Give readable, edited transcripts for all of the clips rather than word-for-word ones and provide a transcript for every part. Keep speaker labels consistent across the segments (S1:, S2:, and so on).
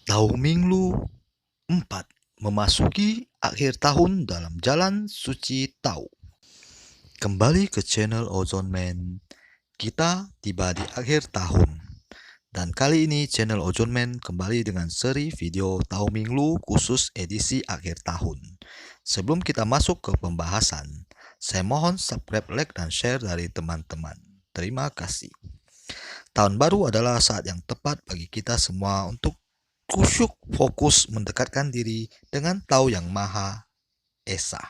S1: Tahu Minggu 4 memasuki akhir tahun dalam jalan suci Tau. Kembali ke channel Ozone Man, kita tiba di akhir tahun. Dan kali ini channel Ozone Man kembali dengan seri video Tahu Minggu khusus edisi akhir tahun. Sebelum kita masuk ke pembahasan, saya mohon subscribe, like, dan share dari teman-teman. Terima kasih. Tahun baru adalah saat yang tepat bagi kita semua untuk khusyuk fokus mendekatkan diri dengan Tahu Yang Maha Esa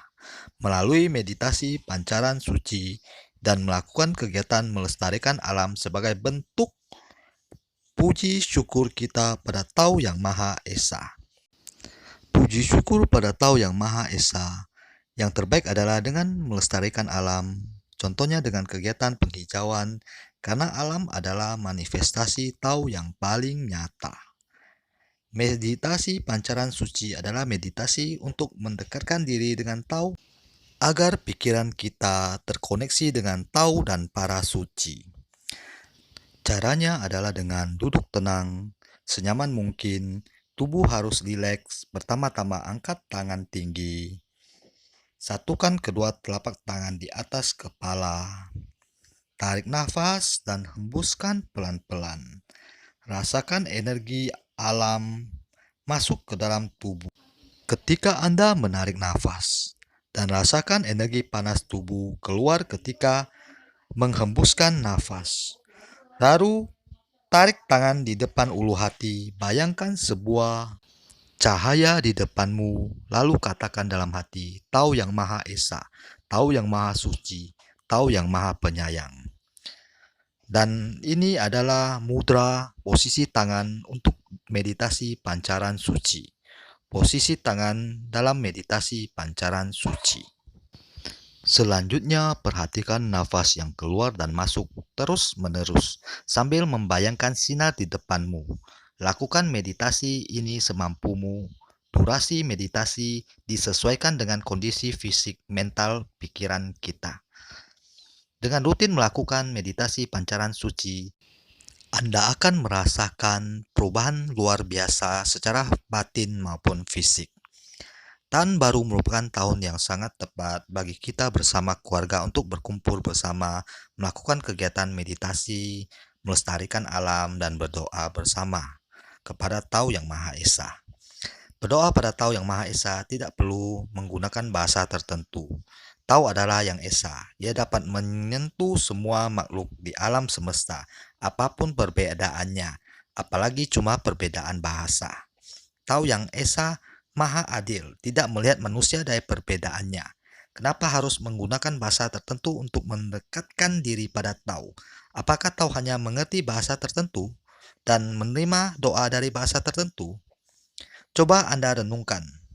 S1: melalui meditasi pancaran suci dan melakukan kegiatan melestarikan alam sebagai bentuk puji syukur kita pada Tahu Yang Maha Esa. Puji syukur pada Tahu Yang Maha Esa yang terbaik adalah dengan melestarikan alam, contohnya dengan kegiatan penghijauan, karena alam adalah manifestasi Tahu yang paling nyata. Meditasi pancaran suci adalah meditasi untuk mendekatkan diri dengan Tao agar pikiran kita terkoneksi dengan Tao dan para suci. Caranya adalah dengan duduk tenang, senyaman mungkin, tubuh harus rileks, pertama-tama angkat tangan tinggi. Satukan kedua telapak tangan di atas kepala. Tarik nafas dan hembuskan pelan-pelan. Rasakan energi alam masuk ke dalam tubuh. Ketika Anda menarik nafas, dan rasakan energi panas tubuh keluar ketika menghembuskan nafas. Lalu, tarik tangan di depan ulu hati, bayangkan sebuah cahaya di depanmu, lalu katakan dalam hati, Tahu Yang Maha Esa, Tahu Yang Maha Suci, Tahu Yang Maha Penyayang. Dan ini adalah mudra posisi tangan untuk meditasi pancaran suci. Posisi tangan dalam meditasi pancaran suci. Selanjutnya, perhatikan nafas yang keluar dan masuk terus-menerus sambil membayangkan sinar di depanmu. Lakukan meditasi ini semampumu. Durasi meditasi disesuaikan dengan kondisi fisik, mental, pikiran kita. Dengan rutin melakukan meditasi pancaran suci, Anda akan merasakan perubahan luar biasa secara batin maupun fisik. Tahun baru merupakan tahun yang sangat tepat bagi kita bersama keluarga untuk berkumpul bersama, melakukan kegiatan meditasi, melestarikan alam, dan berdoa bersama kepada Tahu Yang Maha Esa. Berdoa pada Tahu Yang Maha Esa tidak perlu menggunakan bahasa tertentu. Tahu adalah yang Esa. Ia dapat menyentuh semua makhluk di alam semesta, apapun perbedaannya, apalagi cuma perbedaan bahasa. Tahu Yang Esa Maha Adil, tidak melihat manusia dari perbedaannya. Kenapa harus menggunakan bahasa tertentu untuk mendekatkan diri pada Tahu? Apakah Tahu hanya mengerti bahasa tertentu dan menerima doa dari bahasa tertentu? Coba Anda renungkan.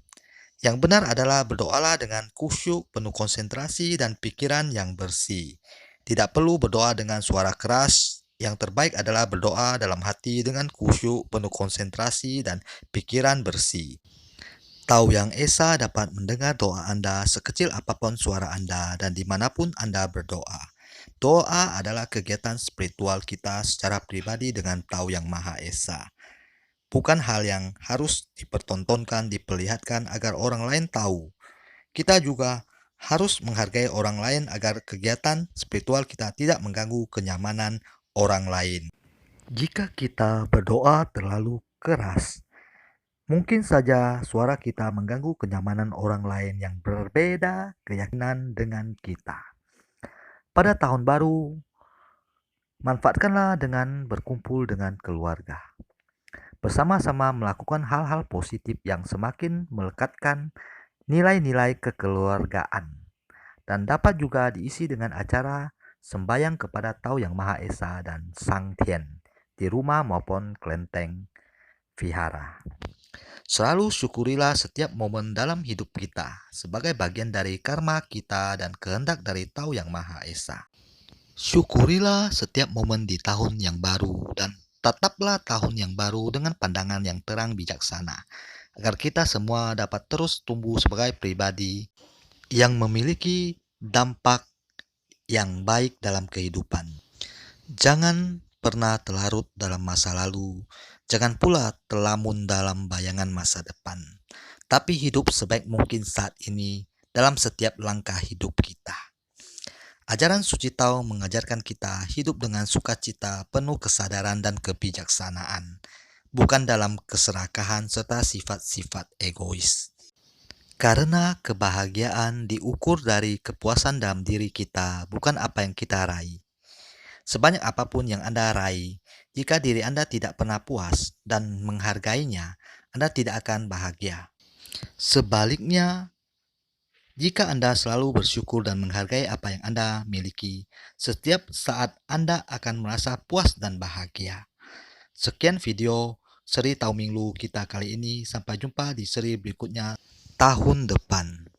S1: Yang benar adalah berdoalah dengan khusyuk, penuh konsentrasi, dan pikiran yang bersih. Tidak perlu berdoa dengan suara keras. Yang terbaik adalah berdoa dalam hati dengan khusyuk, penuh konsentrasi, dan pikiran bersih. Tahu Yang Esa dapat mendengar doa Anda sekecil apapun suara Anda dan dimanapun Anda berdoa. Doa adalah kegiatan spiritual kita secara pribadi dengan Tahu Yang Maha Esa. Bukan hal yang harus dipertontonkan, diperlihatkan agar orang lain tahu. Kita juga harus menghargai orang lain agar kegiatan spiritual kita tidak mengganggu kenyamanan orang lain. Jika kita berdoa terlalu keras, mungkin saja suara kita mengganggu kenyamanan orang lain yang berbeda keyakinan dengan kita. Pada tahun baru, manfaatkanlah dengan berkumpul dengan keluarga. Bersama-sama melakukan hal-hal positif yang semakin melekatkan nilai-nilai kekeluargaan. Dan dapat juga diisi dengan acara sembahyang kepada Tahu Yang Maha Esa dan Sang Tien di rumah maupun kelenteng vihara. Selalu syukurilah setiap momen dalam hidup kita sebagai bagian dari karma kita dan kehendak dari Tahu Yang Maha Esa. Syukurilah setiap momen di tahun yang baru dan tataplah tahun yang baru dengan pandangan yang terang bijaksana agar kita semua dapat terus tumbuh sebagai pribadi yang memiliki dampak yang baik dalam kehidupan. Jangan pernah terlarut dalam masa lalu. Jangan pula terlamun dalam bayangan masa depan, tapi hidup sebaik mungkin saat ini dalam setiap langkah hidup kita. Ajaran suci Tao mengajarkan kita hidup dengan sukacita, penuh kesadaran dan kebijaksanaan, bukan dalam keserakahan serta sifat-sifat egois. Karena kebahagiaan diukur dari kepuasan dalam diri kita, bukan apa yang kita raih. Sebanyak apapun yang Anda raih, jika diri Anda tidak pernah puas dan menghargainya, Anda tidak akan bahagia. Sebaliknya, jika Anda selalu bersyukur dan menghargai apa yang Anda miliki, setiap saat Anda akan merasa puas dan bahagia. Sekian video seri Tao Minglu kita kali ini. Sampai jumpa di seri berikutnya tahun depan.